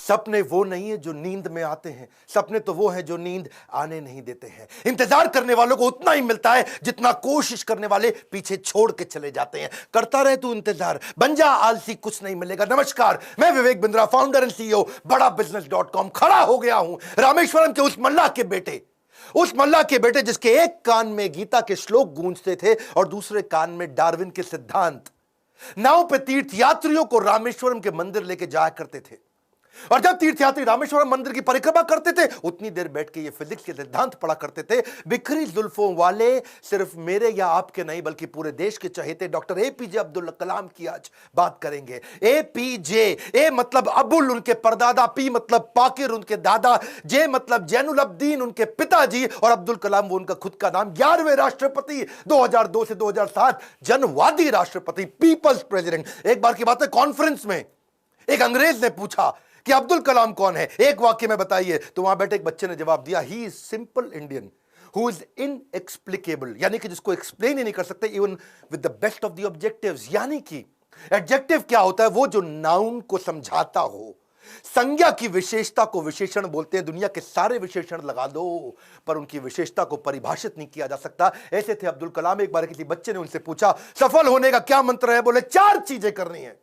सपने वो नहीं है जो नींद में आते हैं, सपने तो वो हैं जो नींद आने नहीं देते हैं। इंतजार करने वालों को उतना ही मिलता है जितना कोशिश करने वाले पीछे छोड़ के चले जाते हैं। करता रहे तू इंतजार, बन जा आलसी, कुछ नहीं मिलेगा। नमस्कार, मैं Vivek Bindra, founder and CEO बड़ा बिजनेस.com। खड़ा हो गया हूं रामेश्वरम के उस मल्लाह के बेटे जिसके एक कान में गीता के श्लोक गूंजते थे और दूसरे कान में डार्विन के सिद्धांत। नाव पे तीर्थ यात्रियों को रामेश्वरम के मंदिर लेके जाया करते थे, और जब तीर्थयात्री रामेश्वरम मंदिर की परिक्रमा करते थे उतनी देर बैठ के ये फिजिक्स के सिद्धांत पढ़ा करते थे। बिखरी जुल्फों वाले सिर्फ मेरे या आपके नहीं बल्कि पूरे देश के चहेते डॉक्टर एपीजे अब्दुल कलाम की आज बात करेंगे। एपीजे, ए मतलब अबुल उनके परदादा, पी मतलब पाकिर उनके दादा, जे मतलब जैनुल अब्दीन उनके पिताजी, और अब्दुल कलाम वो उनका खुद का नाम। 11वें राष्ट्रपति, 2002 से 2007 जनवादी राष्ट्रपति, पीपल्स प्रेसिडेंट। एक बार की बात है, कॉन्फ्रेंस में एक अंग्रेज ने पूछा कि अब्दुल कलाम कौन है, एक वाक्य में बताइए। तो वहां बैठे एक बच्चे ने जवाब दिया, he is simple Indian who is inexplicable, यानी कि जिसको एक्सप्लेन ही नहीं कर सकते even with the best of the objectives. यानी कि एडजेक्टिव क्या होता है? वो जो नाउन को समझाता हो। संज्ञा की विशेषता को विशेषण बोलते हैं। दुनिया के सारे विशेषण लगा दो पर उनकी विशेषता को परिभाषित नहीं किया जा सकता। ऐसे थे अब्दुल कलाम। एक बार किसी बच्चे ने उनसे पूछा, सफल होने का क्या मंत्र है? बोले 4 चीजें करनी है,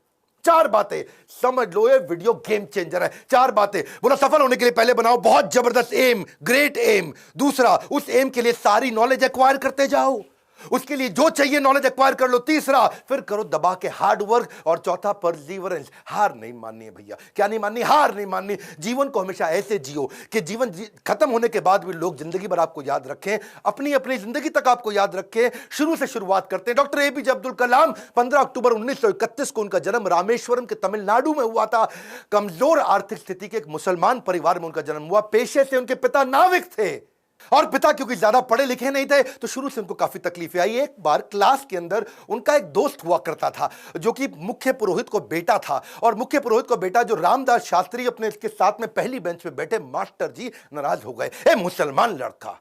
4 बातें। समझ लो ये वीडियो गेम चेंजर है। 4 बातें। बोला सफल होने के लिए पहले बनाओ बहुत जबरदस्त एम, ग्रेट एम। दूसरा, उस एम के लिए सारी नॉलेज एक्वायर करते जाओ, उसके लिए जो चाहिए नॉलेज एक्वायर कर लो। तीसरा, फिर करो दबा के हार्ड वर्क। और चौथा, परसीवरेंस। हार नहीं माननी है भैया। क्या नहीं माननी? हार नहीं माननी। जीवन को हमेशा ऐसे जियो कि जीवन खत्म होने के बाद भी लोग जिंदगी भर आपको याद रखें, अपनी अपनी जिंदगी तक आपको याद रखें। शुरू से शुरुआत करते हैं। डॉक्टर एपीजे अब्दुल कलाम, 15 अक्टूबर 1931 को उनका जन्म रामेश्वरम के तमिलनाडु में हुआ था। कमजोर आर्थिक स्थिति के एक मुसलमान परिवार में उनका जन्म हुआ। पेशे से उनके पिता नाविक थे, और पिता क्योंकि ज्यादा पढ़े लिखे नहीं थे तो शुरू से उनको काफी तकलीफें आई। एक बार क्लास के अंदर उनका एक दोस्त हुआ करता था जो कि मुख्य पुरोहित को बेटा था, और मुख्य पुरोहित को बेटा जो रामदास शास्त्री अपने इसके साथ में पहली बेंच पे बैठे मास्टर जी नाराज हो गए। ए मुसलमान लड़का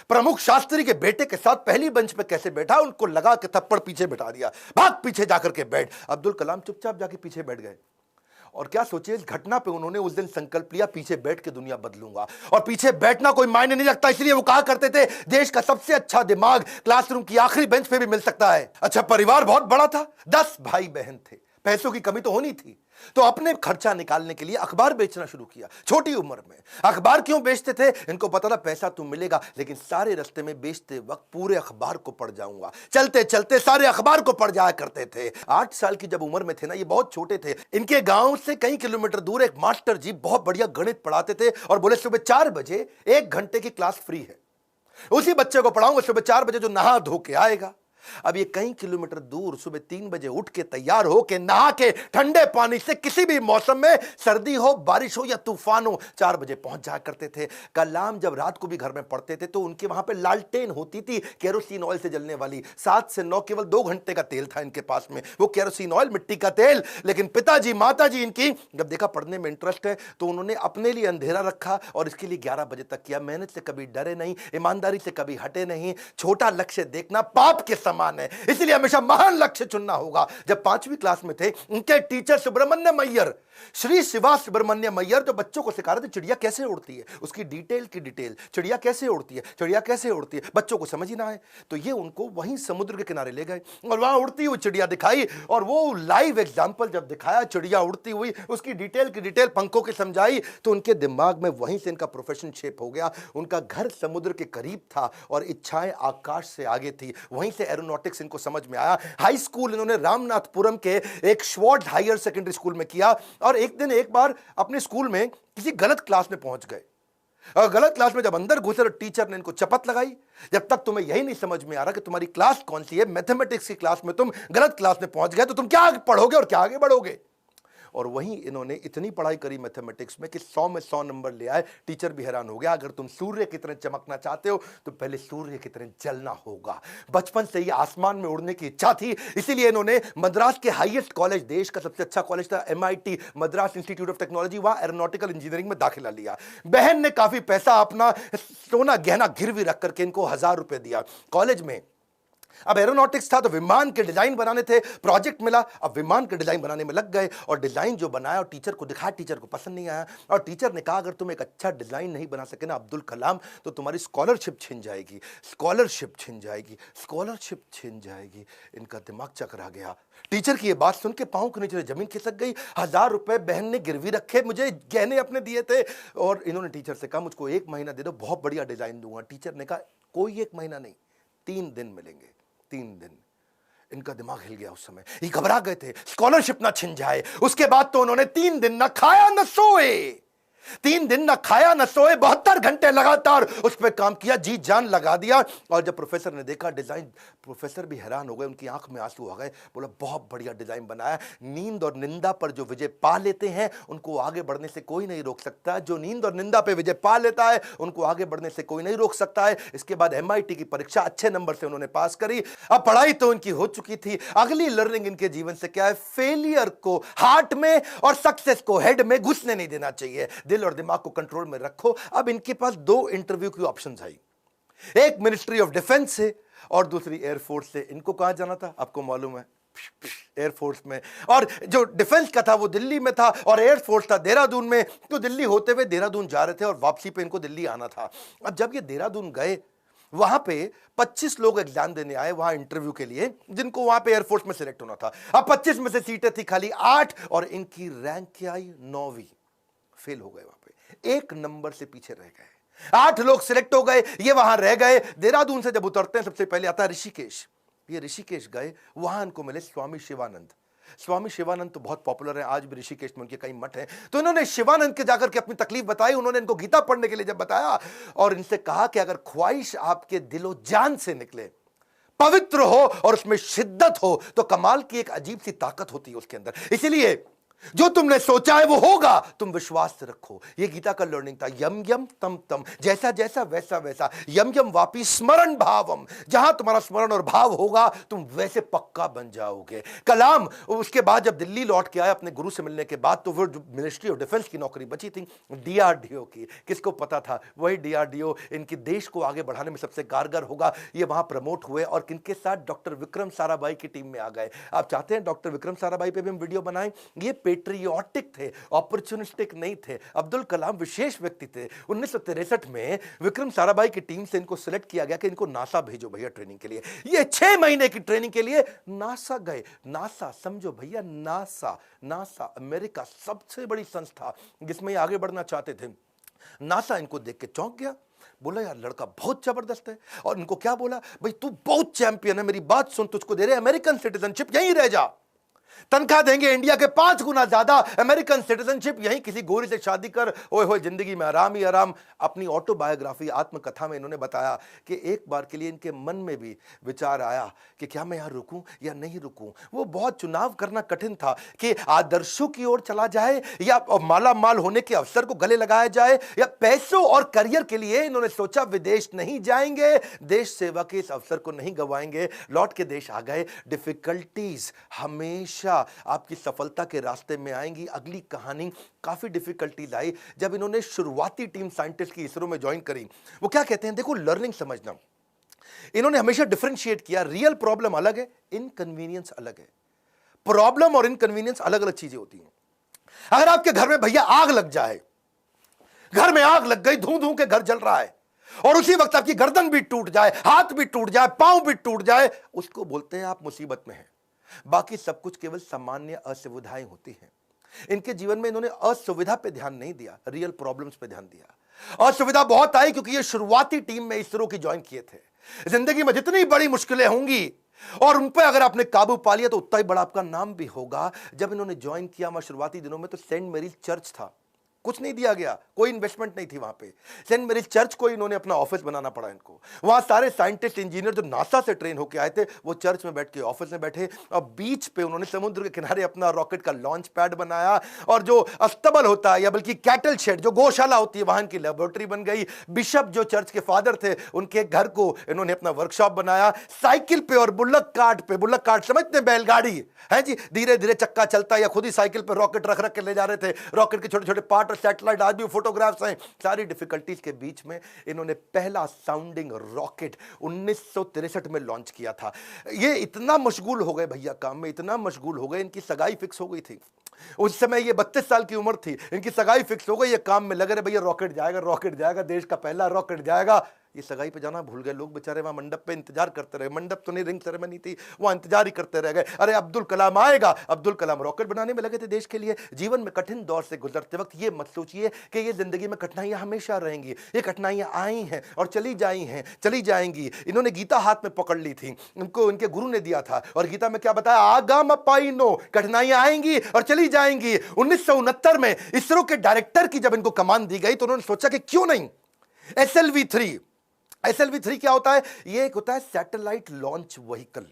प्रमुख शास्त्री के बेटे के साथ पहली बेंच पे कैसे बैठा? उनको लगा कि थप्पड़ पीछे बैठा दिया, भाग पीछे जाकर के बैठ। अब्दुल कलाम चुपचाप जाके पीछे बैठ गए। और क्या सोचिए, इस घटना पे उन्होंने उस दिन संकल्प लिया, पीछे बैठ के दुनिया बदलूंगा। और पीछे बैठना कोई मायने नहीं रखता, इसलिए वो कहा करते थे देश का सबसे अच्छा दिमाग क्लासरूम की आखिरी बेंच पे भी मिल सकता है। अच्छा, परिवार बहुत बड़ा था, 10 भाई बहन थे। पैसों की कमी तो होनी थी, तो अपने खर्चा निकालने के लिए अखबार बेचना शुरू किया। छोटी उम्र में अखबार क्यों बेचते थे? इनको पता था पैसा तो मिलेगा, लेकिन सारे रास्ते में बेचते वक्त पूरे अखबार को पढ़ जाऊंगा। चलते चलते सारे अखबार को पढ़ जाया करते थे। 8 साल की जब उम्र में थे ना, ये बहुत छोटे थे, इनके गांव से कई किलोमीटर दूर एक मास्टर जी बहुत बढ़िया गणित पढ़ाते थे और बोले सुबह 4 बजे 1 घंटे की क्लास फ्री है, उसी बच्चे को पढ़ाऊंगा सुबह 4 बजे जो नहा धो के आएगा। अब ये कई किलोमीटर दूर सुबह 3 बजे उठ के तैयार हो के नहा के ठंडे पानी से किसी भी मौसम में, सर्दी हो बारिश हो या तूफान हो, 4 बजे पहुंच जाया करते थे। कलाम जब रात को भी घर में पढ़ते थे तो उनके वहां पे लालटेन होती थी, केरोसिन ऑयल से जलने वाली। 7 से 9 केवल 2 घंटे का तेल था इनके पास में, वो केरोसिन ऑयल, मिट्टी का तेल। लेकिन पिताजी माताजी इनकी जब देखा पढ़ने में इंटरेस्ट है तो उन्होंने अपने लिए अंधेरा रखा और इसके लिए 11 बजे तक किया। मेहनत से कभी डरे नहीं, ईमानदारी से कभी हटे नहीं। छोटा लक्ष्य देखना पाप के समान है, इसलिए हमेशा महान लक्ष्य चुनना होगा। जब 5वीं क्लास में थे, उनके टीचर सुब्रमण्यम अय्यर, श्री शिवा सुब्रमण्यम अय्यर, जो बच्चों को सिखा रहे थे चिड़िया कैसे उड़ती है, उसकी डिटेल की डिटेल, चिड़िया कैसे उड़ती है, चिड़िया कैसे उड़ती है, बच्चों को समझ ही ना आए तो ये उनको वहीं समुद्र के किनारे ले गए और वहां उड़ती हुई चिड़िया दिखाई। और वो लाइव एग्जाम्पल जब दिखाया चिड़िया उड़ती हुई, उसकी डिटेल की डिटेल पंखों की समझाई, तो उनके दिमाग में वहीं से इनका प्रोफेशन शेप हो गया। उनका घर समुद्र के करीब था और इच्छाएं आकाश से आगे थी, वहीं से एरोनॉटिक्स इनको समझ में आया। हाई स्कूल इन्होंने रामनाथपुरम के एक श्वार्ट हायर सेकेंडरी स्कूल में किया। और एक दिन एक बार अपने स्कूल में किसी गलत क्लास में पहुंच गए, और गलत क्लास में जब अंदर घुसे तो टीचर ने इनको चपत लगाई, जब तक तुम्हें यही नहीं समझ में आ रहा कि तुम्हारी क्लास कौन सी है, मैथमेटिक्स की क्लास में तुम गलत क्लास में पहुंच गए तो तुम क्या पढ़ोगे और क्या आगे बढ़ोगे। और वहीं इन्होंने इतनी पढ़ाई करी मैथमेटिक्स में कि 100 में 100 नंबर ले आए। टीचर भी हैरान हो गया, अगर तुम सूर्य की तरह चमकना चाहते हो तो पहले सूर्य की तरह जलना होगा। बचपन से ही आसमान में उड़ने की इच्छा थी, इसीलिए इन्होंने मद्रास के हाईएस्ट कॉलेज, देश का सबसे अच्छा कॉलेज था MIT, Madras institute of technology, वहां एरोनॉटिकल इंजीनियरिंग में दाखिला लिया। बहन ने काफी पैसा अपना सोना गहना गिरवी रख करके इनको 1000 रुपए दिया। कॉलेज में अब एरोनॉटिक्स था तो विमान के डिजाइन बनाने थे, प्रोजेक्ट मिला, अब विमान के डिजाइन बनाने में लग गए और डिजाइन जो बनाया और टीचर को दिखाया, टीचर को पसंद नहीं आया और टीचर ने कहा अगर तुम एक अच्छा डिजाइन नहीं बना सके ना अब्दुल कलाम तो तुम्हारी स्कॉलरशिप छिन जाएगी, स्कॉलरशिप छिन जाएगी, स्कॉलरशिप छिन जाएगी। इनका दिमाग चकरा गया। टीचर की ये बात सुन के पांव के नीचे जमीन खिसक गई। 1000 रुपए बहन ने गिरवी रखे, मुझे गहने अपने दिए थे और इन्होंने टीचर से कहा मुझको 1 महीना दे दो, बहुत बढ़िया डिजाइन दूंगा। टीचर ने कहा कोई 1 महीना नहीं, 3 दिन मिलेंगे, 3 दिन। इनका दिमाग हिल गया। उस समय ये घबरा गए थे स्कॉलरशिप ना छिन जाए। उसके बाद तो उन्होंने 3 दिन ना खाया ना सोए, 3 दिन ना खाया ना सोए, 72 घंटे लगातार उस पर काम किया, जी जान लगा दिया। और जब प्रोफेसर ने देखा डिजाइन, प्रोफेसर भी हैरान हो गए, उनकी आंख में आंसू आ गए। बोला बहुत बढ़िया डिजाइन बनाया। नींद और निंदा पर जो विजय पा लेते हैं उनको आगे बढ़ने से कोई नहीं रोक सकता। जो नींद और निंदा पे विजय पा लेता है उनको आगे बढ़ने से कोई नहीं रोक सकता है। इसके बाद MIT की परीक्षा अच्छे नंबर से उन्होंने पास करी। अब पढ़ाई तो उनकी हो चुकी थी। अगली लर्निंग इनके जीवन से क्या है? फेलियर को हार्ट में और सक्सेस को हेड में घुसने नहीं देना चाहिए। दिल और दिमाग को कंट्रोल में रखो। अब इनके पास 2 इंटरव्यू की ऑप्शंस आई, एक मिनिस्ट्री ऑफ डिफेंस से और दूसरी एयरफोर्स से। इनको कहां जाना था आपको मालूम है? एयरफोर्स में। और जो डिफेंस का था वो दिल्ली में था और एयरफोर्स था देहरादून में। तो दिल्ली होते हुए देहरादून जा रहे थे और वापसी पे इनको दिल्ली आना था। अब जब ये देहरादून गए वहां पे 25 लोग एग्जाम देने आए वहां इंटरव्यू के लिए, जिनको वहां पे एयरफोर्स में सिलेक्ट होना था। अब 25 में से सीटें थी खाली 8 और इनकी रैंक क्या आई? 9वीं। फेल हो गए, वहां पे 1 नंबर से पीछे रह गए। 8 लोग सिलेक्ट हो गए, ये वहां रह गए। देहरादून से जब उतरते हैं सबसे पहले आता है ऋषिकेश। ये ऋषिकेश गए, वहां इनको मिले स्वामी शिवानंद। स्वामी शिवानंद तो बहुत पॉपुलर है, आज भी ऋषिकेश में उनके कई मठ हैं। तो इन्होंने शिवानंद के जाकर के अपनी तकलीफ बताई। उन्होंने इनको गीता पढ़ने के लिए जब बताया और इनसे कहा कि अगर ख्वाहिश आपके दिलो जान से निकले, पवित्र हो और उसमें शिद्दत हो तो कमाल की एक अजीब सी ताकत होती है उसके अंदर। इसीलिए जो तुमने सोचा है वो होगा, तुम विश्वास से रखो। ये गीता का लर्निंग था। यम यम तम तम, जैसा जैसा वैसा वैसा। यम यम वापी स्मरण भावम, जहां तुम्हारा स्मरण और भाव होगा तुम वैसे पक्का बन जाओगे। कलाम उसके बाद जब दिल्ली लौट के आए अपने गुरु से मिलने के बाद, तो वो मिनिस्ट्री ऑफ डिफेंस की नौकरी बची थी DRDO की। किसको पता था वही DRDO इनके देश को आगे बढ़ाने में सबसे कारगर होगा। ये वहां प्रमोट हुए और किनके साथ? डॉक्टर विक्रम साराभाई की टीम में आ गए। आप चाहते हैं डॉक्टर विक्रम साराभाई पे भी हम वीडियो बनाएं? ये पेट्रियोटिक थे, ऑपर्चुनिस्टिक नहीं थे। अब्दुल कलाम विशेष व्यक्ति थे। 1963 में विक्रम साराभाई की टीम से इनको सिलेक्ट किया गया कि इनको नासा भेजो भैया ट्रेनिंग के लिए। ये 6 महीने की ट्रेनिंग के लिए नासा गए। नासा समझो भैया, नासा अमेरिका सबसे बड़ी संस्था जिसमें आगे बढ़ना चाहते थे। नासा इनको देख के चौंक गया, बोला यार लड़का बहुत जबरदस्त है। और इनको क्या बोला? भाई तू बहुत चैंपियन है, मेरी बात सुन, तुझको दे रहे अमेरिकन सिटीजनशिप, यहीं रह जा, तनख्वाह देंगे इंडिया के 5 गुना ज्यादा, अमेरिकन सिटीजनशिप, यहीं किसी गोरी से शादी कर, ओए होए जिंदगी में आराम ही आराम। अपनी ऑटोबायोग्राफी आत्मकथा में इन्होंने बताया कि एक बार के लिए इनके मन में भी विचार आया कि क्या मैं यहां रुकूं या नहीं रुकूं। वो बहुत चुनाव करना कठिन था कि आदर्शों की ओर चला जाए या माला माल होने के अवसर को गले लगाया जाए या पैसों और करियर के लिए इन्होंने सोचा विदेश नहीं जाएंगे, देश सेवा के इस अवसर को नहीं गंवाएंगे। लौट के देश आ गए। डिफिकल्टीज हमेशा आपकी सफलता के रास्ते में आएंगी। अगली कहानी काफी डिफिकल्टीज आई जब इन्होंने शुरुआती टीम साइंटिस्ट की इसरो में ज्वाइन करी। वो क्या कहते हैं, देखो लर्निंग समझना, इन्होंने हमेशा डिफरेंशिएट किया। रियल प्रॉब्लम अलग है, इनकन्वीनियंस अलग है। प्रॉब्लम और इनकन्वीनियंस अलग अलग चीजें होती हैं। अगर आपके घर में भैया आग लग जाए, घर में आग लग गई, धू धू के घर जल रहा है और उसी वक्त आपकी गर्दन भी टूट जाए, हाथ भी टूट जाए, पांव भी टूट जाए, उसको बोलते हैं आप मुसीबत में हैं। बाकी सब कुछ केवल सामान्य असुविधाएं होती हैं। इनके जीवन में इन्होंने असुविधा पे ध्यान नहीं दिया, रियल प्रॉब्लम्स पे ध्यान दिया। असुविधा बहुत आई क्योंकि ये शुरुआती टीम में इसरो की ज्वाइन किए थे। जिंदगी में जितनी बड़ी मुश्किलें होंगी और उन पर अगर आपने काबू पा लिया तो उतना ही बड़ा आपका नाम भी होगा। जब इन्होंने ज्वाइन किया वहां शुरुआती दिनों में तो सेंट मैरीज चर्च था, कुछ नहीं दिया गया, कोई इन्वेस्टमेंट नहीं थी वहां पे। सेंट मैरीज चर्च को इन्होंने अपना ऑफिस बनाना पड़ा इनको। वहां सारे साइंटिस्ट इंजीनियर जो नासा से ट्रेन होकर आए थे वो चर्च में बैठ के ऑफिस में बैठे और बीच पे उन्होंने समुद्र के किनारे अपना रॉकेट का लॉन्च पैड बनाया और जो अस्तबल होता है या बल्कि कैटल शेड जो गौशाला होती है वहां की लेबोरेटरी बन गई। बिशप जो चर्च के फादर थे उनके घर को इन्होंने अपना वर्कशॉप बनाया। साइकिल पे और बुल्लक कार्ट समझते हैं, बैलगाड़ी है जी, धीरे धीरे चक्का चलता या खुद ही साइकिल पे रॉकेट रख रख के ले जा रहे थे। रॉकेट के छोटे छोटे पार्ट पे सैटेलाइट, आज भी फोटोग्राफ्स हैं। सारी डिफिकल्टीज के बीच में इन्होंने पहला साउंडिंग रॉकेट 1963 में लॉन्च किया था। ये इतना मशगूल हो गए भैया काम में, इतना मशगूल हो गए, इनकी सगाई फिक्स हो गई थी। उस समय ये 32 साल की उम्र थी, इनकी सगाई फिक्स हो गई, ये काम में लगे रहे, भैया रॉकेट जाएगा, रॉकेट जाएगा, देश का पहला रॉकेट जाएगा। ये सगाई पे जाना भूल गए लोग बेचारे, वहां मंडप पे इंतजार करते रहे। मंडप तो नहीं, रिंग सेरेमनी थी, वहां इंतजार ही करते रह गए। अरे अब्दुल कलाम आएगा। अब्दुल कलाम रॉकेट बनाने में लगे थे देश के लिए। जीवन में कठिन दौर से गुजरते वक्त ये मत सोचिए कि ये जिंदगी में कठिनाइयां हमेशा रहेंगी। ये कठिनाइयां आई हैं और चली जाई हैं, चली जाएंगी। इन्होंने गीता हाथ में पकड़ ली थी, इनको इनके गुरु ने दिया था, और गीता में क्या बताया, आगाम पाइनो, कठिनाइयां आएंगी और चली जाएंगी। 1969 में इसरो के डायरेक्टर की जब इनको कमान दी गई तो उन्होंने सोचा कि क्यों नहीं SLV-3। SLV-3 क्या होता है? ये एक होता है सैटेलाइट लॉन्च व्हीकल,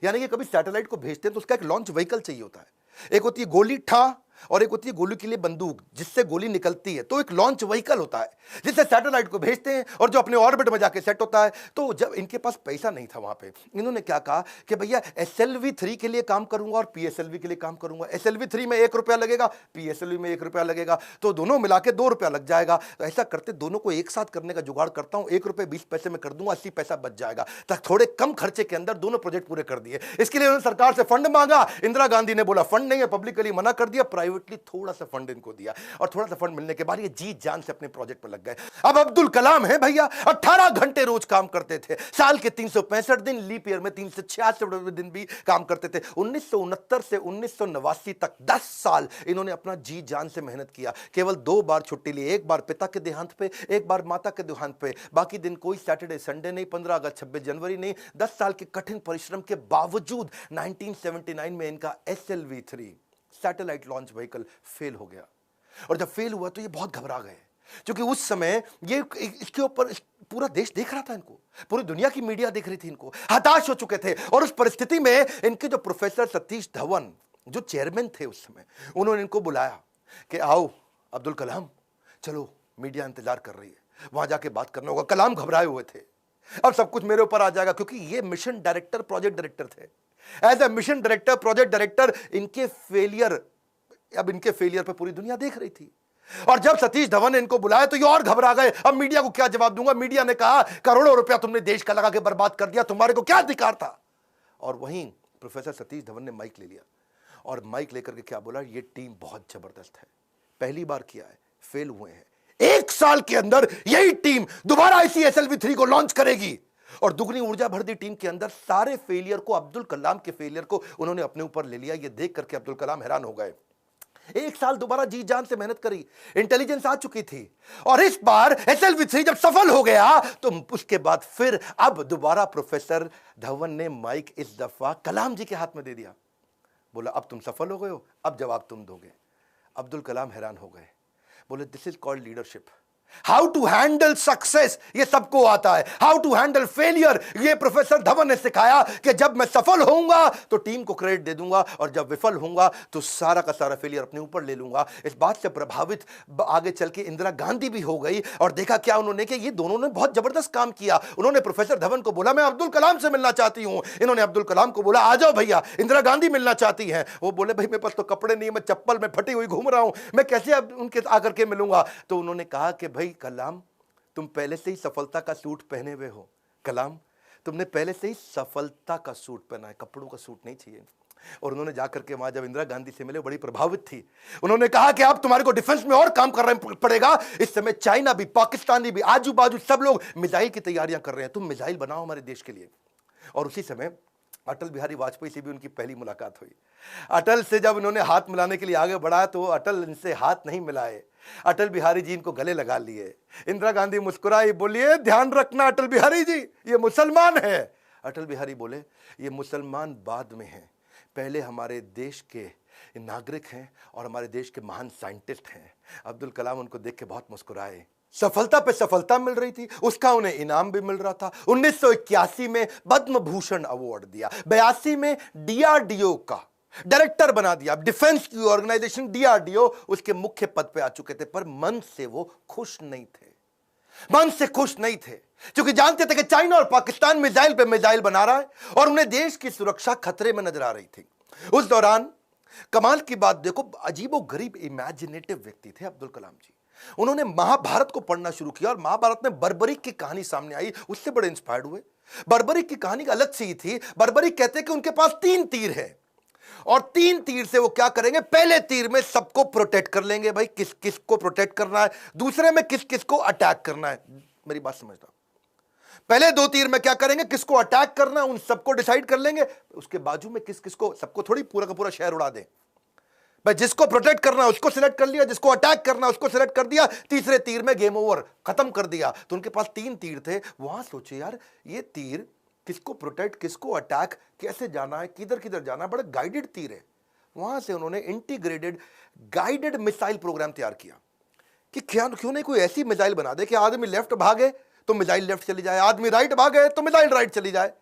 यानी कि कभी सैटेलाइट को भेजते हैं तो उसका एक लॉन्च व्हीकल चाहिए होता है। एक होती है गोली ठा और एक होती है गोली के लिए बंदूक जिससे गोली निकलती है, तो एक लॉन्च व्हीकल होता है जिससे सैटेलाइट को भेजते हैं और जो अपने ऑर्बिट में जाके सेट होता है। तो जब इनके पास पैसा नहीं था वहां पे, इन्होंने क्या कहा कि भैया SLV-3 के लिए काम करूंगा और PSLV के लिए काम करूंगा। SLV-3 में 1 रुपया लगेगा, PSLV में 1 रुपया लगेगा, तो दोनों मिला के 2 रुपया लग जाएगा। तो ऐसा करते दोनों को एक साथ करने का जुगाड़ करता हूं, 1 रुपये 20 पैसे में कर दूंगा, 80 पैसा बच जाएगा। तक थोड़े कम खर्चे के अंदर दोनों प्रोजेक्ट पूरे कर दिए। इसके लिए उन्होंने सरकार से फंड मांगा। इंदिरा गांधी ने बोला फंड नहीं है, पब्लिकली मना कर दिया, प्राइवेटली थोड़ा सा फंड इनको दिया, और थोड़ा सा फंड मिलने के बाद ये जी जान से अपने प्रोजेक्ट पर लग गए। अब अब्दुल कलाम है भैया, 18 घंटे रोज काम करते थे, साल के 365 दिन, लीप ईयर में 366 दिन भी काम करते थे। 1969 से 1989 तक 10 साल इन्होंने अपना जी जान से मेहनत किया। केवल 2 बार छुट्टी ली, एक बार पिता के देहांत पे, एक बार माता के देहांत पे। बाकी दिन कोई सैटरडे संडे नहीं, 15 अगस्त 26 जनवरी नहीं। 10 साल के कठिन परिश्रम के बावजूद 1979 में इनका SLV-3 satellite launch vehicle fail हो गया। और जब फेल हुआ तो ये बहुत घबरा गए, क्योंकि उस समय ये इसके ऊपर पूरा देश देख रहा था इनको, पूरी दुनिया की मीडिया देख रही थी इनको, हताश हो चुके थे। और उस परिस्थिति में इनके जो प्रोफेसर सतीश धवन जो चेयरमैन थे उस समय, उन्होंने इनको बुलाया कि आओ अब्दुल कलाम, चलो मीडिया इंतजार कर रही है, वहां जाके बात करना होगा। कलाम घबराए हुए थे, अब सब कुछ मेरे ऊपर आ जाएगा, क्योंकि ये मिशन डायरेक्टर, प्रोजेक्ट डायरेक्टर थे। As a mission director, project director, इनके फेलियर पे पूरी दुनिया देख रही थी। और जब सतीश धवन ने इनको बुलाया तो ये और घबरा गए। अब मीडिया को क्या जवाब दूंगा? मीडिया ने कहा करोड़ों रुपया तुमने देश का लगा के बर्बाद कर दिया, तुम्हारे को क्या अधिकार था? और वहीं प्रोफेसर सतीश धवन ने माइक ले लिया और माइक लेकर के क्या बोला, ये टीम बहुत जबरदस्त है, पहली बार किया है, फेल हुए हैं, 1 साल के अंदर यही टीम दोबारा इसी SLV-3 को लॉन्च करेगी। और दुगनी ऊर्जा भर दी टीम के अंदर। सारे फेलियर को, अब्दुल कलाम के फेलियर को उन्होंने अपने ऊपर ले लिया। ये देख करके अब्दुल कलाम हैरान हो गए। 1 साल दोबारा जी जान से मेहनत करी, इंटेलिजेंस आ चुकी थी, और इस बार SLV-3 जब सफल हो गया तो उसके बाद फिर अब दोबारा प्रोफेसर धवन ने माइक इस दफा कलाम जी के हाथ में दे दिया। बोला अब तुम सफल हो गए हो, अब जवाब तुम दोगे। अब्दुल कलाम हैरान हो गए, बोले this is called leadership. How to handle success ये सबको आता है, हाउ टू हैंडल फेलियर ये प्रोफेसर धवन ने सिखाया कि जब मैं सफल होऊंगा तो टीम को क्रेडिट दे दूंगा, और जब विफल होऊंगा तो सारा का सारा फेलियर अपने ऊपर ले लूंगा। इस बात से प्रभावित आगे चल के इंदिरा गांधी भी हो गई, और देखा क्या उन्होंने कि ये दोनों ने बहुत जबरदस्त काम किया। उन्होंने प्रोफेसर धवन को बोला मैं अब्दुल कलाम से मिलना चाहती हूं, इन्होंने अब्दुल कलाम को बोला आ जाओ भैया, इंदिरा गांधी मिलना चाहती हैं। वो बोले भाई मेरे पास तो कपड़े नहीं, मैं चप्पल में फटी हुई घूम रहा हूं, मैं कैसे अब उनके आकर के मिलूंगा? तो उन्होंने कहा कि भाई कलाम तुम पहले से ही सफलता का सूट पहने हुए हो, कलाम तुमने पहले से ही सफलता का सूट पहना है, कपड़ों का सूट नहीं चाहिए। और उन्होंने जाकर के वहां जब इंदिरा गांधी से मिले, बड़ी प्रभावित थी। उन्होंने कहा कि अब तुम्हारे को डिफेंस में और काम करना पड़ेगा। इस समय चाइना भी, पाकिस्तानी भी, आजू बाजू सब लोग मिसाइल की तैयारियां कर रहे हैं, तुम मिसाइल बनाओ हमारे देश के लिए। और उसी समय अटल बिहारी वाजपेयी से भी उनकी पहली मुलाकात हुई। अटल से जब उन्होंने हाथ मिलाने के लिए आगे बढ़ा तो अटल इनसे हाथ नहीं मिलाए, अटल बिहारी जी इनको गले लगा लिए। इंदिरा गांधी मुस्कुराई, बोलिए ध्यान रखना अटल बिहारी जी ये मुसलमान है। अटल बिहारी बोले ये मुसलमान बाद में हैं, पहले हमारे देश के नागरिक हैं और हमारे देश के महान साइंटिस्ट हैं। अब्दुल कलाम उनको देख के बहुत मुस्कुराए। सफलता पे सफलता मिल रही थी, उसका उन्हें इनाम भी मिल रहा था। 1981 में पद्म भूषण अवार्ड दिया, 82 में DRDO का डायरेक्टर बना दिया। डिफेंस की ऑर्गेनाइजेशन DRDO उसके मुख्य पद पे आ चुके थे, पर मन से वो खुश नहीं थे, मन से खुश नहीं थे, क्योंकि जानते थे कि चाइना और पाकिस्तान मिसाइल पे मिसाइल बना रहा है और उन्हें देश की सुरक्षा खतरे में नजर आ रही थी। उस दौरान कमाल की बात देखो, अजीबो गरीब इमेजिनेटिव व्यक्ति थे अब्दुल कलाम जी। उन्होंने महाभारत को पढ़ना शुरू किया और महाभारत में बर्बरीक की कहानी सामने आई, उससे बड़े इंस्पायर्ड हुए। बर्बरीक की कहानी अलग सी थी। बर्बरीक कहते हैं कि उनके पास 3 तीर है और 3 तीर से वो क्या करेंगे, पहले तीर में सबको प्रोटेक्ट कर लेंगे, भाई किस किस को प्रोटेक्ट करना है, दूसरे में किस किस को अटैक करना है। मेरी बात समझना, पहले 2 तीर में क्या करेंगे, किसको अटैक करना है उन सबको डिसाइड कर लेंगे, उसके बाजू में किस किस को, सबको थोड़ी पूरा का पूरा शहर उड़ा दें। भाई जिसको प्रोटेक्ट करना है उसको सिलेक्ट कर लिया, जिसको अटैक करना है उसको सिलेक्ट कर दिया, तीसरे तीर में गेम ओवर, खत्म कर दिया। तो उनके पास 3 तीर थे। वहां सोचे यार ये तीर किसको प्रोटेक्ट, किसको अटैक, कैसे जाना है, किधर किधर जाना है, बड़ा गाइडेड तीर है। वहां से उन्होंने इंटीग्रेटेड गाइडेड मिसाइल प्रोग्राम तैयार किया कि क्यों नहीं कोई ऐसी मिसाइल बना दे कि आदमी लेफ्ट भागे तो मिसाइल लेफ्ट चली जाए, आदमी राइट भागे तो मिसाइल राइट चली जाए,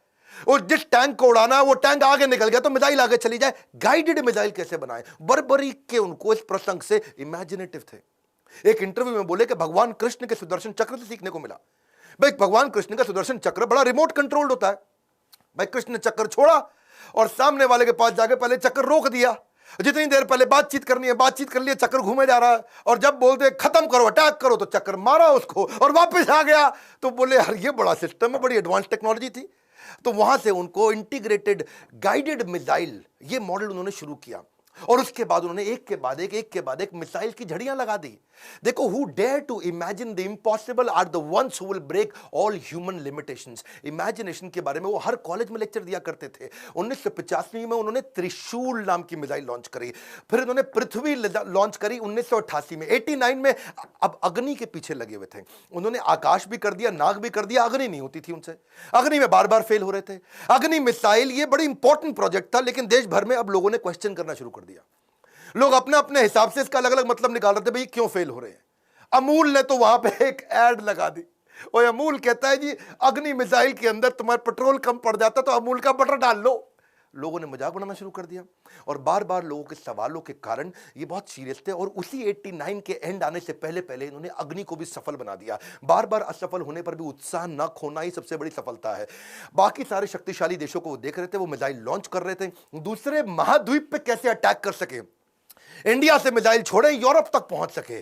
और जिस टैंक को उड़ाना वो टैंक आगे निकल गया तो मिसाइल आगे चली जाए। गाइडेड मिसाइल कैसे बनाए, बर्बरीक के उनको इस प्रसंग से इमेजिनेटिव थे। एक इंटरव्यू में बोले कि भगवान कृष्ण के सुदर्शन चक्र से सीखने को मिला। भाई भगवान कृष्ण का सुदर्शन चक्र बड़ा रिमोट कंट्रोल्ड होता है। भाई कृष्ण ने चक्कर छोड़ा और सामने वाले के पास जाके पहले चक्कर रोक दिया, जितनी देर पहले बातचीत करनी है बातचीत कर लिया, चक्कर घूमे जा रहा है, और जब बोलते खत्म करो अटैक करो तो चक्कर मारा उसको और वापस आ गया। तो बोले यार ये बड़ा सिस्टम है, बड़ी एडवांस टेक्नोलॉजी थी। तो वहां से उनको इंटीग्रेटेड गाइडेड मिसाइल ये मॉडल उन्होंने शुरू किया और उसके बाद उन्होंने एक के बाद एक मिसाइल की झड़ियां लगा दी। देखो, who dare to imagine the impossible are the ones who will break all human limitations. Imagination के बारे में वो हर कॉलेज में लेक्चर दिया करते थे। 1985 में उन्होंने त्रिशूल नाम की मिसाइल लॉन्च करी, फिर उन्होंने पृथ्वी लॉन्च करी 1988 में। 89 में अब अग्नि के पीछे लगे हुए थे। उन्होंने आकाश भी कर दिया, नाग भी कर दिया, अग्नि नहीं होती थी उनसे, अग्नि में बार बार फेल हो रहे थे। अग्नि मिसाइल ये बड़ी इंपॉर्टेंट प्रोजेक्ट था, लेकिन देश भर में अब लोगों ने क्वेश्चन करना शुरू कर दिया। लोग अपने अपने हिसाब से इसका अलग अलग मतलब निकाल रहे थे, भाई क्यों फेल हो रहे हैं। अमूल ने तो वहां पे एक एड लगा दी, और अमूल कहता है जी अग्नि मिसाइल के अंदर तुम्हारा पेट्रोल कम पड़ जाता तो अमूल का बटर डाल लो। लोगों ने मजाक बनाना शुरू कर दिया और बार बार लोगों के सवालों के कारण ये बहुत सीरियस थे, और उसी 89 के एंड आने से पहले पहले इन्होंने अग्नि को भी सफल बना दिया। बार बार असफल होने पर भी उत्साह न खोना ही सबसे बड़ी सफलता है। बाकी सारे शक्तिशाली देशों को वो देख रहे थे, वो मिसाइल लॉन्च कर रहे थे, दूसरे महाद्वीप पे कैसे अटैक कर सके, इंडिया से मिसाइल छोड़े यूरोप तक पहुंच सके,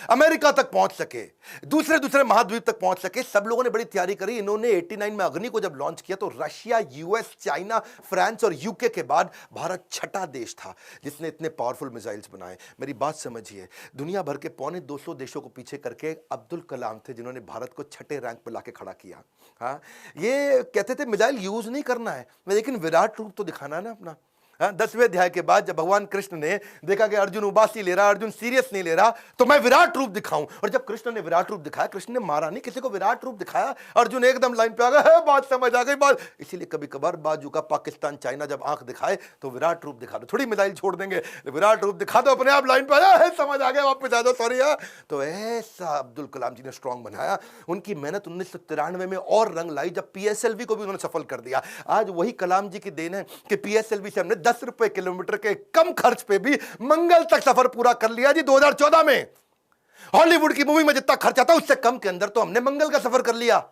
अमेरिका तक पहुंच सके, दूसरे महाद्वीप तक पहुंच सके। सब लोगों ने बड़ी तैयारी करी। इन्होंने 89 में अग्नि को जब लॉन्च किया तो रशिया, यूएस, चाइना, फ्रांस और यूके के बाद भारत छठा देश था जिसने इतने पावरफुल मिसाइल्स बनाए। मेरी बात समझिए, दुनिया भर के 250 देशों को पीछे करके अब्दुल कलाम थे जिन्होंने भारत को छठे रैंक पर लाके खड़ा किया। हाँ, ये कहते थे मिसाइल यूज नहीं करना है, लेकिन विराट रूप तो दिखाना है ना अपना। 10वें अध्याय के बाद जब भगवान कृष्ण ने देखा कि अर्जुन उबासी ले रहा, अर्जुन सीरियस नहीं ले रहा, तो मैं विराट रूप दिखाऊं। और जब कृष्ण ने विराट रूप दिखाया, कृष्ण ने मारा नहीं, किसी को विराट रूप दिखाया, अर्जुन एकदम लाइन पे आ गया, बात समझ आ गई बात। इसीलिए कभी कभार बाजू का पाकिस्तान, चाइना जब आंख दिखाए तो विराट रूप दिखा दो, थोड़ी मिसाइल छोड़ देंगे, विराट रूप दिखा दो, अपने आप लाइन पे आ जाए, समझ आ गया, वापस आ जाओ, सॉरी। तो ऐसा अब्दुल कलाम जी ने स्ट्रांग बनाया। उनकी मेहनत 1993 में और रंग लाई जब पीएसएलवी को भी उन्होंने सफल कर दिया। आज वही कलाम जी की देन है कि पीएसएलवी से हमने 10 रुपए किलोमीटर के कम खर्च पे भी मंगल तक सफर पूरा कर लिया जी। 2014 में हॉलीवुड की मूवी में जितना खर्चा था उससे कम के अंदर तो हमने मंगल का सफर कर लिया।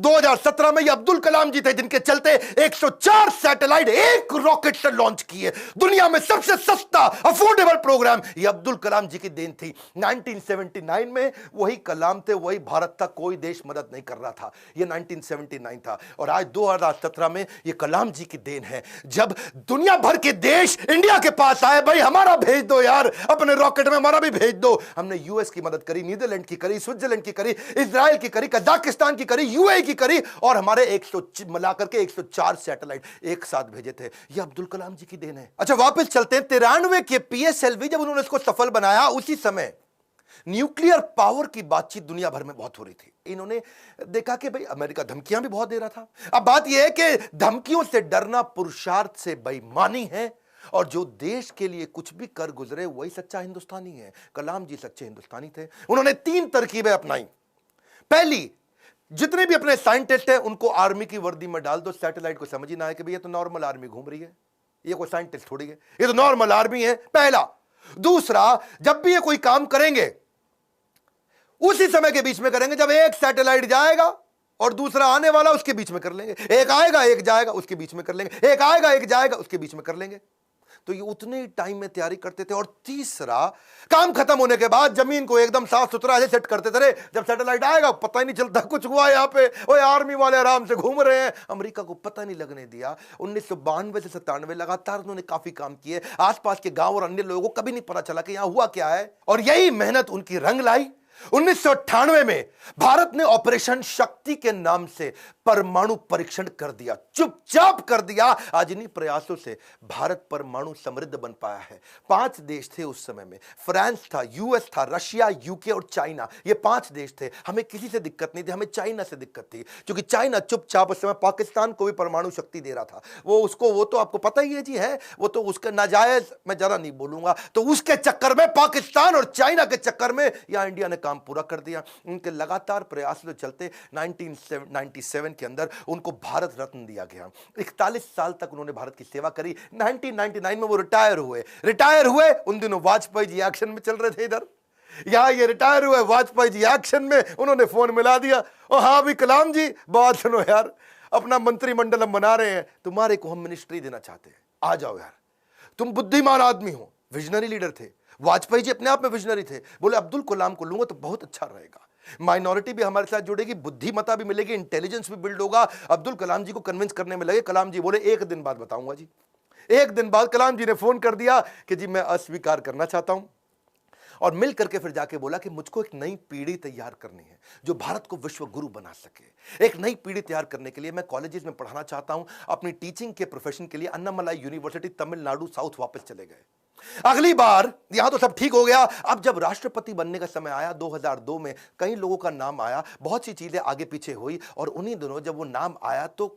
2017 में ये अब्दुल कलाम जी थे जिनके चलते 104 सैटेलाइट एक रॉकेट से लॉन्च किए। दुनिया में सबसे सस्ता अफोर्डेबल प्रोग्राम ये अब्दुल कलाम जी की देन थी। 1979 में वही कलाम थे, वही भारत था, कोई देश मदद नहीं कर रहा था। ये 1979 था और आज 2017 में ये कलाम जी की देन है जब दुनिया भर के देश इंडिया के पास आए, भाई हमारा भेज दो यार, अपने रॉकेट में हमारा भी भेज दो। हमने यूएस की मदद करी, नीदरलैंड की करी, स्विट्जरलैंड की करी, इजराइल की करी, कजाकिस्तान की करी, यूएई की करी, और हमारे 100 मिलाकर के 104 सैटेलाइट एक साथ भेजे थे। ये अब्दुल कलाम जी की देन है। अच्छा वापस चलते हैं 93 के पीएसएलवी जब उन्होंने इसको सफल बनाया, उसी समय न्यूक्लियर पावर की बातचीत दुनिया भर में बहुत हो रही थी। इन्होंने देखा कि भाई अमेरिका धमकियां भी बहुत दे रहा था। अब बात यह है कि धमकियों से डरना पुरुषार्थ से बेईमानी है, और जो देश के लिए कुछ भी कर गुजरे वही सच्चा हिंदुस्तानी है। कलाम जी सच्चे हिंदुस्तानी थे। उन्होंने 3 तरकीबें अपनाई। पहली, जितने भी अपने साइंटिस्ट हैं उनको आर्मी की वर्दी में डाल दो, सैटेलाइट को समझ ही ना आए कि भाई ये तो नॉर्मल आर्मी घूम रही है, ये कोई साइंटिस्ट थोड़ी है, ये तो नॉर्मल आर्मी है, पहला। दूसरा, जब भी ये कोई काम करेंगे उसी समय के बीच में करेंगे जब एक सैटेलाइट जाएगा और दूसरा आने वाला, उसके बीच में कर लेंगे। एक आएगा एक जाएगा, उसके बीच में कर लेंगे। एक आएगा एक जाएगा, उसके बीच में कर लेंगे। तो ये उतने ही टाइम में तैयारी करते थे। और तीसरा, काम खत्म होने के बाद जमीन को एकदम साफ सुथरा ऐसे सेट करते थे, जब सैटेलाइट आएगा पता ही नहीं चलता कुछ हुआ यहाँ पे, ओए आर्मी वाले आराम से घूम रहे हैं। अमेरिका को पता नहीं लगने दिया। 1992 से 97 लगातार उन्होंने काफी काम किए। आसपास के गांव और अन्य लोगों को कभी नहीं पता चला कि यहां हुआ क्या है, और यही मेहनत उनकी रंग लाई। 1998 में भारत ने ऑपरेशन शक्ति के नाम से परमाणु परीक्षण कर दिया, चुपचाप कर दिया। आज इन्हीं प्रयासों से भारत परमाणु समृद्ध बन पाया है। 5 देश थे उस समय में, फ्रांस था, यूएस था, रशिया, यूके और चाइना। ये 5 देश थे। हमें किसी से दिक्कत नहीं थी, हमें चाइना से दिक्कत थी, क्योंकि चाइना चुपचाप उस समय पाकिस्तान को भी परमाणु शक्ति दे रहा था। वो तो आपको पता ही है जी, है वो तो उसका नाजायज, मैं जरा नहीं बोलूंगा। तो उसके चक्कर में, पाकिस्तान और चाइना के चक्कर में यहां इंडिया ने काम पूरा कर दिया। उनके लगातार प्रयासों के चलते 1997 के अंदर उनको भारत रत्न दिया गया। 41 साल तक उन्होंने भारत की सेवा करी। 1999 में वो रिटायर हुए। उन दिनों वाजपेयी जी एक्शन में चल रहे थे इधर, यहां ये रिटायर हुए, वाजपेयी जी एक्शन में। उन्होंने फोन मिला दिया, ओ हाँ भी कलाम जी, बात सुनो यार, अपना मंत्रिमंडल हम बना रहे हैं, तुम्हारे को हम मिनिस्ट्री देना चाहते हैं, आ जाओ यार। तुम बुद्धिमान आदमी हो, विजनरी लीडर थे। वाजपेयी जी अपने आप में विजनरी थे। बोले अब्दुल कलाम को लूंगा तो बहुत अच्छा रहेगा, माइनॉरिटी भी हमारे साथ जुड़ेगी, बुद्धिमत्ता भी मिलेगी, इंटेलिजेंस भी बिल्ड होगा। अब्दुल कलाम जी को कन्विंस करने में लगे। कलाम जी बोले 1 दिन बाद बताऊंगा जी। 1 दिन बाद कलाम जी ने फोन कर दिया कि जी मैं अस्वीकार करना चाहता हूं, और मिल करके फिर जाके बोला कि मुझको एक नई पीढ़ी तैयार करनी है जो भारत को विश्व गुरु बना सके। एक नई पीढ़ी तैयार करने के लिए मैं कॉलेजेस में पढ़ाना चाहता हूं। अपनी टीचिंग के प्रोफेशन के लिए अन्नामलाई यूनिवर्सिटी तमिलनाडु साउथ वापस चले गए। अगली बार यहां तो सब ठीक हो गया। अब जब राष्ट्रपति बनने का समय आया 2002 में, कई लोगों का नाम आया, बहुत सी चीजें आगे पीछे हुई, और उन्हीं दिनों जब वो नाम आया तो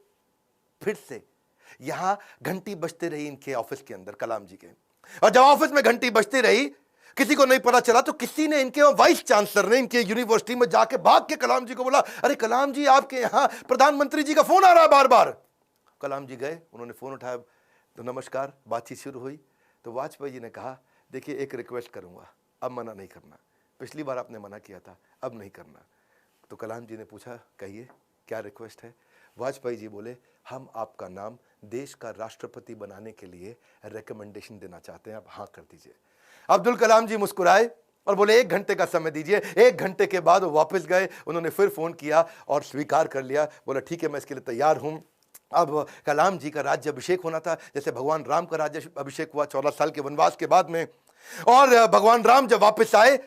फिर से यहां घंटी बजते रही इनके ऑफिस के अंदर, कलाम जी के। और जब ऑफिस में घंटी बजती रही, किसी को नहीं पता चला, तो किसी ने, इनके वाइस चांसलर ने इनके यूनिवर्सिटी में जाके भाग के कलाम जी को बोला, अरे कलाम जी आपके यहां प्रधानमंत्री जी का फोन आ रहा है बार बार। कलाम जी गए, उन्होंने फोन उठाया, तो नमस्कार, बातचीत शुरू हुई। तो वाजपेयी जी ने कहा, देखिए एक रिक्वेस्ट करूंगा, अब मना नहीं करना, पिछली बार आपने मना किया था, अब नहीं करना। तो कलाम जी ने पूछा, कहिए क्या रिक्वेस्ट है। वाजपेयी जी बोले, हम आपका नाम देश का राष्ट्रपति बनाने के लिए रिकमेंडेशन देना चाहते हैं, आप हाँ कर दीजिए। अब्दुल कलाम जी मुस्कुराए और बोले 1 घंटे का समय दीजिए। 1 घंटे के बाद वो वापस गए, उन्होंने फिर फोन किया और स्वीकार कर लिया। बोला ठीक है, मैं इसके लिए तैयार हूं। अब कलाम जी का राज्य अभिषेक होना था, जैसे भगवान राम का राज्य अभिषेक हुआ 14 साल के वनवास के बाद में। और भगवान राम जब वापस आए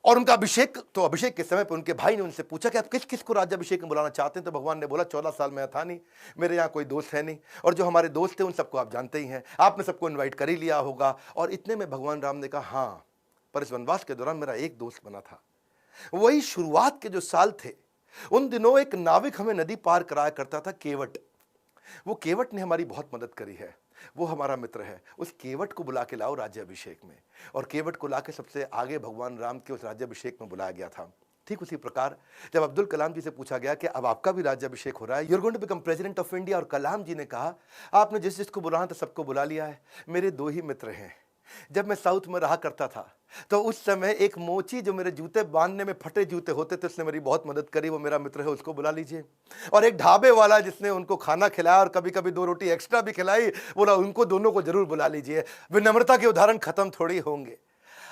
और उनका अभिषेक, तो अभिषेक के समय पर उनके भाई ने उनसे पूछा कि आप किस किस को राज्य अभिषेक में बुलाना चाहते हैं। तो भगवान ने बोला 14 साल में था नहीं, मेरे यहाँ कोई दोस्त है नहीं, और जो हमारे दोस्त थे उन सबको आप जानते ही हैं, आपने सबको इन्वाइट कर ही लिया होगा। और इतने में भगवान राम ने कहा, हाँ, पर इस वनवास के दौरान मेरा एक दोस्त बना था। वही शुरुआत के जो साल थे, उन दिनों एक नाविक हमें नदी पार कराया करता था, केवट। वो केवट ने हमारी बहुत मदद करी है, वो हमारा मित्र है। उस केवट को बुला के लाओ राज्याभिषेक में। और केवट को लाके सबसे आगे भगवान राम के उस राज्याभिषेक में बुलाया गया था। ठीक उसी प्रकार जब अब्दुल कलाम जी से पूछा गया कि अब आपका भी राज्याभिषेक हो रहा है, you are going to become president of India, और कलाम जी ने कहा, आपने जिस जिसको बुलाना था सबको बुला लिया है। मेरे 2 ही मित्र हैं। जब मैं साउथ में रहा करता था तो उस समय एक मोची, जो मेरे जूते बांधने में फटे जूते होते थे, उसने मेरी बहुत मदद करी, वो मेरा मित्र है, उसको बुला लीजिए। और एक ढाबे वाला जिसने उनको खाना खिलाया और कभी कभी 2 रोटी एक्स्ट्रा भी खिलाई, बोला उनको दोनों को जरूर बुला लीजिए। विनम्रता के उदाहरण खत्म थोड़ी होंगे।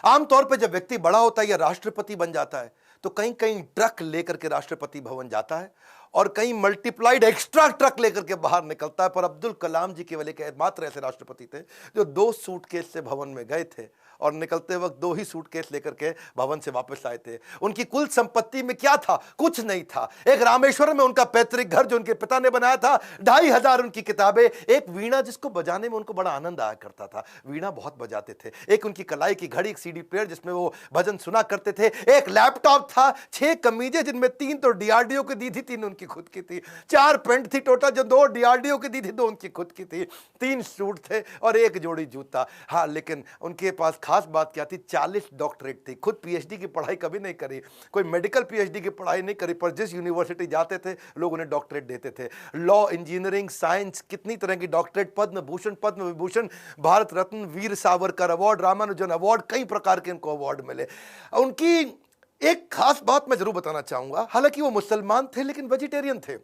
आमतौर पर जब व्यक्ति बड़ा होता है या राष्ट्रपति बन जाता है तो कहीं कहीं ट्रक लेकर के राष्ट्रपति भवन जाता है और कहीं मल्टीप्लाइड एक्स्ट्रा ट्रक लेकर के बाहर निकलता है। पर अब्दुल कलाम जी केवल एक मात्र ऐसे राष्ट्रपति थे जो 2 सूटकेस से भवन में गए थे और निकलते वक्त 2 ही सूटकेस लेकर के भवन से वापस आए थे। उनकी कुल संपत्ति में क्या था? कुछ नहीं था। एक रामेश्वर में उनका पैतृक घर जो उनके पिता ने बनाया था, 2500 उनकी किताबें, एक वीणा जिसको बजाने में उनको बड़ा आनंद आया करता था, वीणा बहुत बजाते थे, एक उनकी कलाई की घड़ी, एक सीडी प्लेयर जिसमें वो भजन सुना करते थे, एक लैपटॉप था, 6 कमीजें जिनमें 3 तो डीआरडीओ की दी थी, 3 उनकी खुद की थी, 4 पेंट थी टोटल जो 2 डीआरडीओ की दी थी, 2 उनकी खुद की थी, 3 सूट थे और 1 जोड़ी जूता। हाँ, लेकिन उनके पास खास बात क्या थी? 40 डॉक्टरेट थी। खुद पीएचडी की पढ़ाई कभी नहीं करी, कोई मेडिकल पीएचडी की पढ़ाई नहीं करी, पर जिस यूनिवर्सिटी जाते थे लोग उन्हें डॉक्टरेट देते थे। लॉ, इंजीनियरिंग, साइंस, कितनी तरह की doctorate, Padma Bhushan, Padma Vibhushan, Bharat Ratna, Veer Savarkar award, Ramanujan award, कई प्रकार के उनको अवार्ड मिले। उनकी एक खास बात मैं जरूर बताना चाहूंगा, हालांकि वो मुसलमान थे लेकिन वेजिटेरियन थे।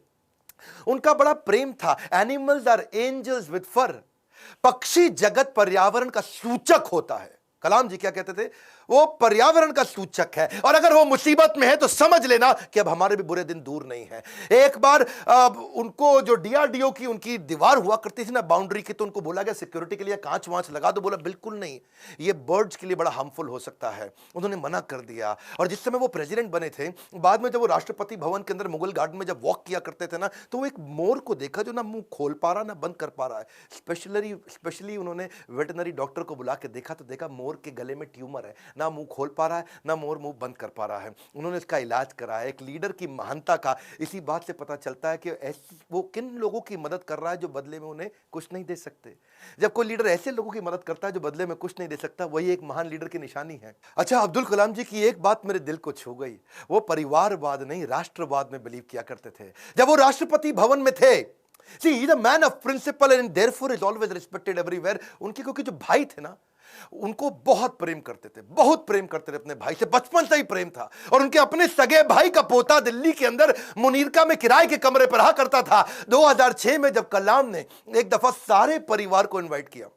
उनका बड़ा प्रेम था, एनिमल्स आर एंजल्स विद फर। पक्षी जगत पर्यावरण का सूचक होता है। कलाम जी क्या कहते थे? वो पर्यावरण का सूचक है, और अगर वो मुसीबत में है तो समझ लेना कि अब हमारे भी बुरे दिन दूर नहीं है। एक बार उनको जो डीआरडीओ की उनकी दीवार हुआ करती थी ना बाउंड्री की, तो उनको बोला गया सिक्योरिटी के लिए कांच वांच लगा दो। बोला बिल्कुल नहीं, ये बर्ड्स के लिए बड़ा हार्मफुल हो सकता है। उन्होंने मना कर दिया। और जिस समय वो प्रेसिडेंट बने थे, बाद में जब वो राष्ट्रपति भवन के अंदर मुगल गार्डन में जब वॉक किया करते थे ना, तो वो एक मोर को देखा जो ना मुंह खोल पा रहा ना बंद कर पा रहा है। स्पेशली उन्होंने वेटनरी डॉक्टर को बुला के देखा, तो देखा मोर के गले में ट्यूमर है, ना मुंह खोल पा रहा है ना मोर मुंह बंद कर पा रहा है। उन्होंने इसका इलाज कराया। एक लीडर की महानता का इसी बात से पता चलता है कि वो किन लोगों की मदद कर रहा है जो बदले में उन्हें कुछ नहीं दे सकते। जब कोई लीडर ऐसे लोगों की मदद करता है जो बदले में कुछ नहीं दे सकता, वही एक महान लीडर की निशानी है। अच्छा, अब्दुल कलाम जी की एक बात मेरे दिल को छू गई। वो परिवारवाद नहीं, राष्ट्रवाद में बिलीव किया करते थे। जब वो राष्ट्रपति भवन में थे, See, he's a man of principle and therefore is always respected everywhere. उनके क्योंकि जो भाई थे ना, उनको बहुत प्रेम करते थे, बहुत प्रेम करते थे अपने भाई से, बचपन से ही प्रेम था। और उनके अपने सगे भाई का पोता दिल्ली के अंदर मुनीरका में किराए के कमरे पर रहा करता था। 2006 में जब कलाम ने एक दफा सारे परिवार को इनवाइट किया,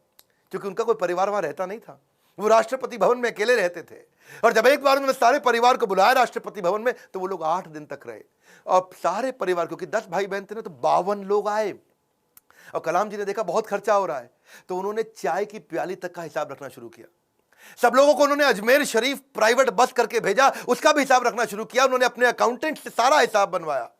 क्योंकि उनका कोई परिवार वहां रहता नहीं था, वो राष्ट्रपति भवन में अकेले रहते थे। और जब एक बार उन्होंने सारे परिवार को बुलाया राष्ट्रपति भवन में, तो वो लोग 8 दिन तक रहे। और सारे परिवार, क्योंकि 10 भाई बहन थे ना, तो 52 लोग आए। और कलाम जी ने देखा बहुत खर्चा हो रहा है, तो उन्होंने चाय की प्याली तक का हिसाब रखना शुरू किया। सब लोगों को उन्होंने अजमेर शरीफ प्राइवेट बस करके भेजा, उसका भी हिसाब रखना शुरू किया। उन्होंने अपने अकाउंटेंट से सारा हिसाब बनवाया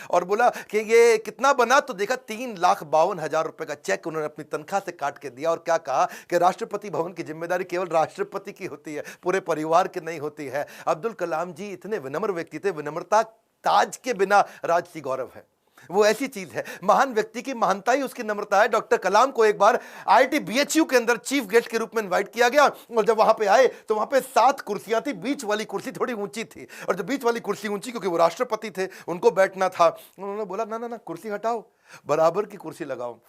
और बोला कि ये कितना बना, तो देखा 3,52,000 रुपए का चेक उन्होंने अपनी तनख्वाह से काट के दिया। और क्या कहा कि राष्ट्रपति भवन की जिम्मेदारी केवल राष्ट्रपति की होती है, पूरे परिवार की नहीं होती है। अब्दुल कलाम जी इतने विनम्र व्यक्ति थे, विनम्रता ताज के बिना राजसी गौरव है। वो ऐसी चीज है, महान व्यक्ति की महानता ही उसकी नम्रता है। डॉक्टर कलाम को एक बार आईआईटी बीएचयू के अंदर चीफ गेस्ट के रूप में इनवाइट किया गया, और जब वहां पे आए तो वहां पे 7 कुर्सियां थी। बीच वाली कुर्सी थोड़ी ऊंची थी, और जब बीच वाली कुर्सी ऊंची, क्योंकि वो राष्ट्रपति थे, उनको बैठना था। उन्होंने बोला ना ना ना, कुर्सी हटाओ, बराबर की कुर्सी लगाओ।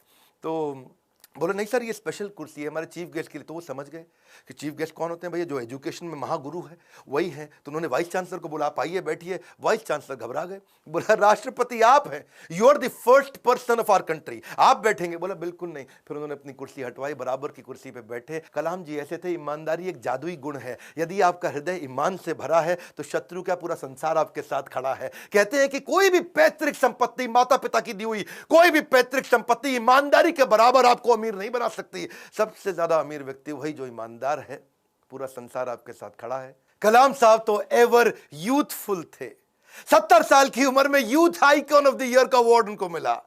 तो बोले नहीं सर, ये स्पेशल कुर्सी है हमारे चीफ गेस्ट के लिए। तो वो समझ गए कि चीफ गेस्ट कौन होते हैं भैया, जो एजुकेशन में महागुरु है वही है। तो उन्होंने वाइस चांसलर को बोला, आप आइए बैठिए। वाइस चांसलर घबरा गए, बोला राष्ट्रपति आप हैं, you are the first person of our country, आप बैठेंगे। बोला बिल्कुल नहीं। फिर उन्होंने अपनी कुर्सी हटवाई, बराबर की कुर्सी पे बैठे। कलाम जी ऐसे थे, ईमानदारी एक जादुई गुण है। यदि आपका हृदय ईमान से भरा है तो शत्रु का पूरा संसार आपके साथ खड़ा है। कहते हैं कि कोई भी पैतृक संपत्ति, माता पिता की दी हुई कोई भी पैतृक संपत्ति ईमानदारी के बराबर आपको अमीर नहीं बना सकती। सबसे ज्यादा अमीर व्यक्ति वही जो ईमानदार है, पूरा संसार आपके साथ खड़ा है। कलाम साहब तो एवर यूथफुल थे। 70 साल की उम्र में youth icon of the year का अवार्ड उनको मिला।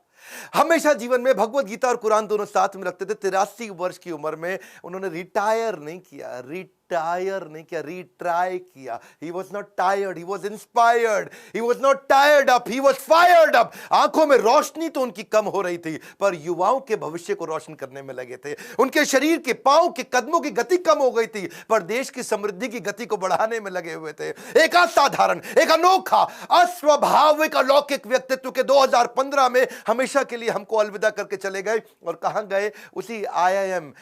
हमेशा जीवन में भगवत गीता और कुरान दोनों साथ में रखते थे। 83 वर्ष की उम्र में उन्होंने रिटायर नहीं किया, रिट्राई किया। He was not tired, he was inspired, he was not tired up, he was fired up। आंखों में रोशनी तो उनकी कम हो रही थी, पर युवाओं के भविष्य को रोशन करने में लगे थे। उनके शरीर के पांव के कदमों की गति कम हो गई थी, पर देश की समृद्धि की गति को बढ़ाने में लगे हुए थे। एक असाधारण, एक अनोखा, अस्वाभाविक, अलौकिक व्यक्तित्व के 2015 में हमेशा के लिए हमको अलविदा करके चले गए। और कहां गए? उसी IIM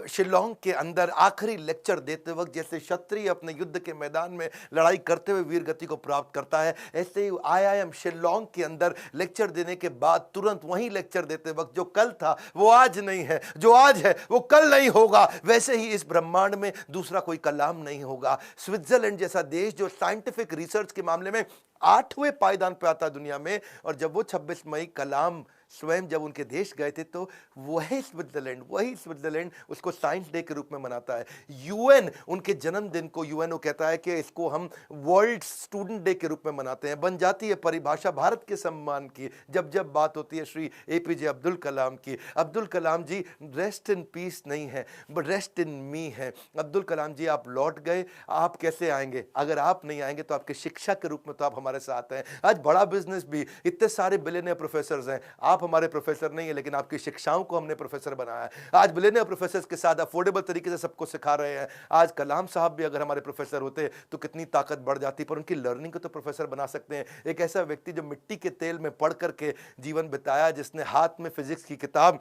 शिलोंग के अंदर आखिरी लेक्चर देते वक्त जैसे क्षत्रिय अपने युद्ध के मैदान में लड़ाई करते हुए वीर गति को प्राप्त करता है, ऐसे ही IIM शिलोंग के अंदर लेक्चर देने के बाद तुरंत वहीं लेक्चर देते वक्त जो कल था वो आज नहीं है, जो आज है वो कल नहीं होगा, वैसे ही इस ब्रह्मांड में दूसरा कोई कलाम नहीं होगा। स्विट्जरलैंड जैसा देश जो साइंटिफिक रिसर्च के मामले में 8वें पायदान पे आता दुनिया में, और जब वो 26 मई कलाम स्वयं जब उनके देश गए थे तो वही स्विट्जरलैंड उसको साइंस डे के रूप में मनाता है। यूएन उनके जन्मदिन को यूएनओ कहता है कि इसको हम वर्ल्ड स्टूडेंट डे के रूप में मनाते हैं। बन जाती है परिभाषा भारत के सम्मान की जब जब बात होती है श्री APJ अब्दुल कलाम की। अब्दुल कलाम जी रेस्ट इन पीस नहीं है, बट रेस्ट इन मी है। अब्दुल कलाम जी आप लौट गए, आप कैसे आएंगे? अगर आप नहीं आएंगे तो आपके शिक्षा के रूप में तो आप हमारे साथ हैं। आज बड़ा बिजनेस भी, इतने सारे बिलियनियर प्रोफेसर हैं, आप हमारे प्रोफेसर नहीं है, लेकिन आपकी शिक्षाओं को हमने प्रोफेसर बनाया है। आज बिलियनियर प्रोफेसर के साथ अफोर्डेबल तरीके से सबको सिखा रहे हैं। आज कलाम साहब भी अगर हमारे प्रोफेसर होते तो कितनी ताकत बढ़ जाती, पर उनकी लर्निंग को तो प्रोफेसर बना सकते हैं। एक ऐसा व्यक्ति जो मिट्टी के तेल में पढ़ करके जीवन बिताया, जिसने हाथ में फिजिक्स की किताब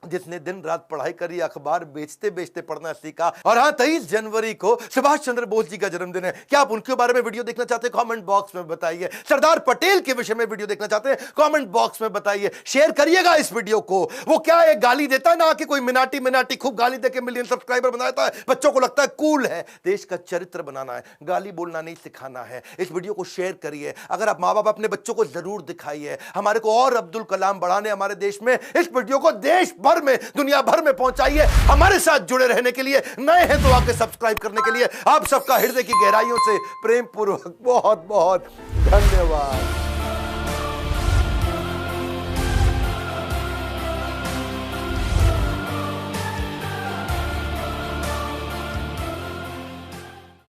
जिसने दिन रात पढ़ाई करी, अखबार बेचते बेचते पढ़ना सीखा। और हाँ, 23 जनवरी को सुभाष चंद्र बोस जी का जन्मदिन है। क्या आप उनके बारे में वीडियो देखना चाहते हैं? कमेंट बॉक्स में बताइए। सरदार पटेल के विषय में वीडियो देखना चाहते हैं? कमेंट बॉक्स में बताइए। शेयर करिएगा इस वीडियो को। वो क्या है, गाली देता है ना कि कोई मिनाटी खूब गाली देके मिलियन सब्सक्राइबर बनाता है, बच्चों को लगता है कूल है। देश का चरित्र बनाना है, गाली बोलना नहीं सिखाना है। इस वीडियो को शेयर करिए। अगर आप माँ बाप, अपने बच्चों को जरूर दिखाइए। हमारे को और अब्दुल कलाम बढ़ाने हमारे देश में, इस वीडियो को देश भर में, दुनिया भर में पहुंचाइए। हमारे साथ जुड़े रहने के लिए, नए हैं तो आके सब्सक्राइब करने के लिए आप सबका हृदय की गहराइयों से प्रेम पूर्वक बहुत बहुत धन्यवाद।